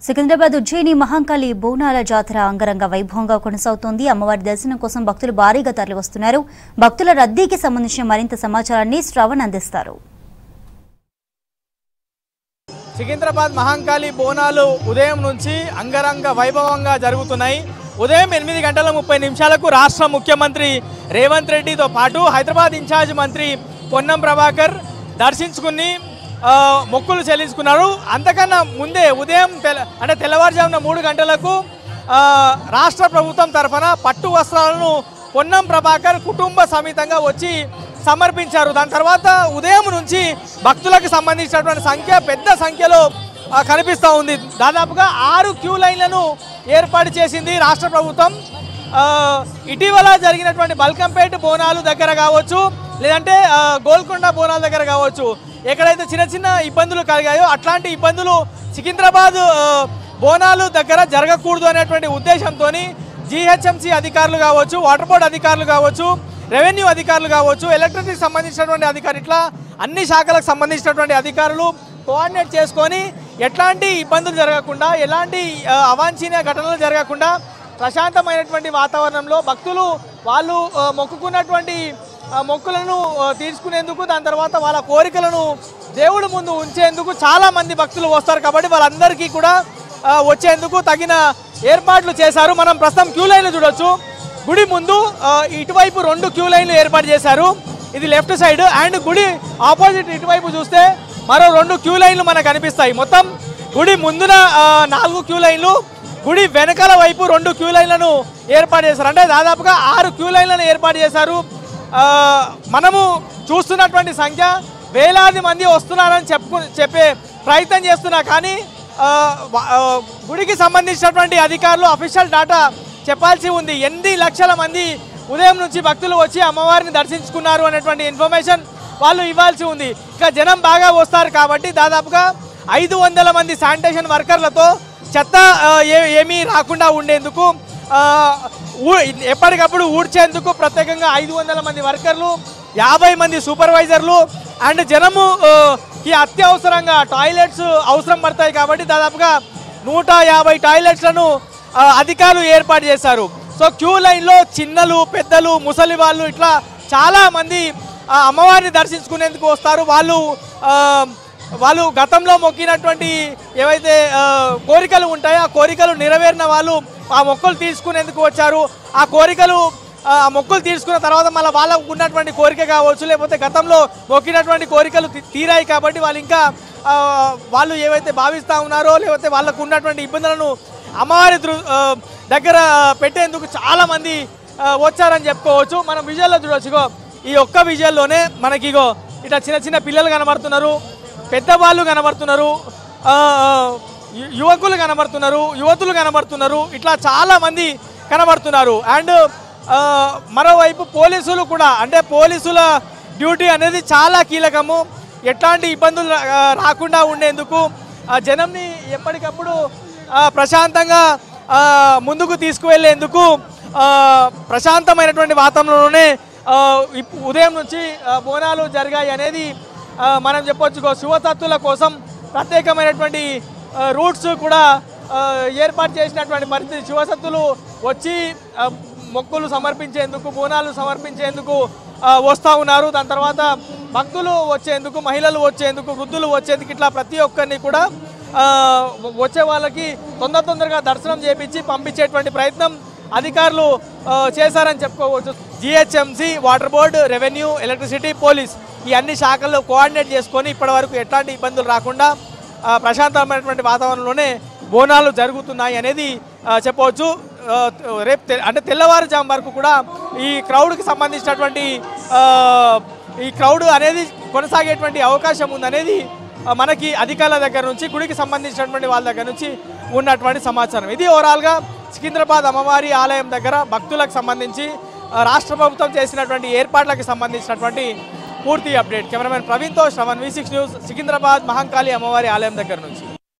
సికింద్రాబాద్ ఉజ్జయిని మహంకాళి బోనాల జాతర అంగరంగ వైభవంగా కొనసాగుతోంది. అమ్మవారి దర్శనం కోసం భక్తులు భారీగా తరలివస్తున్నారు. భక్తుల రద్దీకి సంబంధించిన మరింత సమాచారాన్ని శ్రవణ్ అందిస్తారు. సికింద్రాబాద్ మహంకాళి బోనాలు ఉదయం నుంచి అంగరంగ వైభవంగా జరుగుతున్నాయి. ఉదయం 8:30 రాష్ట్ర ముఖ్యమంత్రి రేవంత్ రెడ్డితో పాటు హైదరాబాద్ ఇన్ఛార్జ్ మంత్రి పొన్నం ప్రభాకర్ దర్శించుకుని మొక్కులు చెల్లించుకున్నారు. అంతకన్నా ముందే ఉదయం తెల్లవారుజామున 3 గంటలకు రాష్ట్ర ప్రభుత్వం తరఫున పట్టు వస్త్రాలను పొన్నం ప్రభాకర్ కుటుంబ సమేతంగా వచ్చి సమర్పించారు. దాని తర్వాత ఉదయం నుంచి భక్తులకు సంబంధించినటువంటి సంఖ్య పెద్ద సంఖ్యలో కనిపిస్తూ ఉంది. దాదాపుగా 6 క్యూ లైన్లను ఏర్పాటు చేసింది రాష్ట్ర ప్రభుత్వం. ఇటీవల జరిగినటువంటి బల్కంపేట బోనాలు దగ్గర కావచ్చు, లేదంటే గోల్కొండ బోనాల దగ్గర కావచ్చు, ఎక్కడైతే చిన్న చిన్న ఇబ్బందులు కలిగాయో అట్లాంటి ఇబ్బందులు సికింద్రాబాద్ బోనాలు దగ్గర జరగకూడదు అనేటువంటి ఉద్దేశంతో జీహెచ్ఎంసీ అధికారులు కావచ్చు, వాటర్ బోర్డు అధికారులు కావచ్చు, రెవెన్యూ అధికారులు కావచ్చు, ఎలక్ట్రిసిటీకి సంబంధించినటువంటి అధికారులు, ఇట్లా అన్ని శాఖలకు సంబంధించినటువంటి అధికారులు కోఆర్డినేట్ చేసుకొని ఎట్లాంటి ఇబ్బందులు జరగకుండా, ఎలాంటి అవాంఛనీయ ఘటనలు జరగకుండా ప్రశాంతమైనటువంటి వాతావరణంలో భక్తులు వాళ్ళు మొక్కుకున్నటువంటి మొక్కులను తీర్చుకునేందుకు, దాని తర్వాత వాళ్ళ కోరికలను దేవుడి ముందు ఉంచేందుకు చాలామంది భక్తులు వస్తారు. కాబట్టి వాళ్ళందరికీ కూడా వచ్చేందుకు తగిన ఏర్పాట్లు చేశారు. మనం ప్రస్తుతం క్యూ లైన్లు చూడొచ్చు. గుడి ముందు ఇటువైపు 2 క్యూ లైన్లు ఏర్పాటు చేశారు. ఇది లెఫ్ట్ సైడ్. అండ్ గుడి ఆపోజిట్ ఇటువైపు చూస్తే మరో 2 క్యూ లైన్లు మనకు కనిపిస్తాయి. మొత్తం గుడి ముందున 4 క్యూ లైన్లు, గుడి వెనకాల వైపు 2 క్యూ లైన్లను ఏర్పాటు చేశారు. అంటే దాదాపుగా 6 క్యూ లైన్లను ఏర్పాటు చేశారు. మనము చూస్తున్నటువంటి సంఖ్య వేలాది మంది వస్తున్నారని చెప్పే ప్రయత్నం చేస్తున్నా, కానీ గుడికి సంబంధించినటువంటి అధికారులు అఫీషియల్ డాటా చెప్పాల్సి ఉంది. 8 లక్షల మంది ఉదయం నుంచి భక్తులు వచ్చి అమ్మవారిని దర్శించుకున్నారు అనేటువంటి ఇన్ఫర్మేషన్ వాళ్ళు ఇవ్వాల్సి ఉంది. ఇక జనం బాగా వస్తారు కాబట్టి దాదాపుగా 500 మంది శానిటేషన్ వర్కర్లతో చెత్త ఏమీ రాకుండా ఉండేందుకు, ఎప్పటికప్పుడు ఊడ్చేందుకు ప్రత్యేకంగా 500 మంది వర్కర్లు, 50 మంది సూపర్వైజర్లు అండ్ జనముకి అత్యవసరంగా టాయిలెట్స్ అవసరం పడతాయి కాబట్టి దాదాపుగా 150 టాయిలెట్స్లను అధికారులు ఏర్పాటు చేశారు. సో క్యూ లైన్లో చిన్నలు, పెద్దలు, ముసలి వాళ్ళు ఇట్లా చాలామంది అమ్మవారిని దర్శించుకునేందుకు వస్తారు. వాళ్ళు గతంలో మొక్కినటువంటి ఏవైతే కోరికలు ఉంటాయో ఆ కోరికలు నెరవేరిన వాళ్ళు ఆ మొక్కులు తీసుకునేందుకు వచ్చారు. ఆ మొక్కులు తీసుకున్న తర్వాత మళ్ళీ వాళ్ళకు ఉన్నటువంటి కోరిక కావచ్చు, లేకపోతే గతంలో మొక్కినటువంటి కోరికలు తీరాయి కాబట్టి వాళ్ళు ఏవైతే భావిస్తూ ఉన్నారో, లేకపోతే వాళ్ళకు ఉన్నటువంటి ఇబ్బందులను అమ్మవారి దగ్గర పెట్టేందుకు చాలామంది వచ్చారని చెప్పుకోవచ్చు. మనం విజువల్లో చూడవచ్చు. ఇగో ఈ ఒక్క విజువల్లోనే మనకి ఇట్లా చిన్న చిన్న పిల్లలు కనబడుతున్నారు, పెద్దవాళ్ళు కనబడుతున్నారు, యువకులు కనబడుతున్నారు, యువతులు కనబడుతున్నారు, ఇట్లా చాలామంది కనబడుతున్నారు. అండ్ మరోవైపు పోలీసులు కూడా, అంటే పోలీసుల డ్యూటీ అనేది చాలా కీలకము. ఎట్లాంటి ఇబ్బందులు రాకుండా ఉండేందుకు జనంని ఎప్పటికప్పుడు ప్రశాంతంగా ముందుకు తీసుకువెళ్ళేందుకు ప్రశాంతమైనటువంటి వాతావరణంలోనే ఉదయం నుంచి బోనాలు జరిగాయి అనేది మనం చెప్పొచ్చు. శివతత్తుల కోసం ప్రత్యేకమైనటువంటి రూట్స్ కూడా ఏర్పాటు చేసినటువంటి పరిస్థితి. శివసత్తులు వచ్చి మొక్కులు సమర్పించేందుకు, బోనాలు సమర్పించేందుకు వస్తూ ఉన్నారు. దాని తర్వాత భక్తులు వచ్చేందుకు, మహిళలు వచ్చేందుకు, వృద్ధులు వచ్చేందుకు, ఇట్లా ప్రతి ఒక్కరిని కూడా వచ్చే వాళ్ళకి తొందరగా దర్శనం చేపించి పంపించేటువంటి ప్రయత్నం అధికారులు చేశారని చెప్పుకోవచ్చు. GHMC, water board, revenue, electricity, police ఈ అన్ని శాఖల్లో కోఆర్డినేట్ చేసుకొని ఇప్పటివరకు ఎట్లాంటి ఇబ్బందులు రాకుండా ప్రశాంతమైనటువంటి వాతావరణంలోనే బోనాలు జరుగుతున్నాయి అనేది చెప్పవచ్చు. రేపు అంటే తెల్లవారుజాము వరకు కూడా ఈ క్రౌడ్కి సంబంధించినటువంటి ఈ క్రౌడ్ అనేది కొనసాగేటువంటి అవకాశం ఉందనేది మనకి అధికారుల దగ్గర నుంచి, గుడికి సంబంధించినటువంటి వాళ్ళ దగ్గర నుంచి ఉన్నటువంటి సమాచారం. ఇది ఓవరాల్గా సికింద్రాబాద్ అమ్మవారి ఆలయం దగ్గర భక్తులకు సంబంధించి రాష్ట్ర ప్రభుత్వం చేసినటువంటి ఏర్పాట్లకు సంబంధించినటువంటి పూర్తి అప్డేట్. కెమెరామెన్ ప్రవీణ్తో శ్రవణ్, V6 న్యూస్, సికింద్రాబాద్ మహంకాళి అమ్మవారి ఆలయం దగ్గర నుంచి.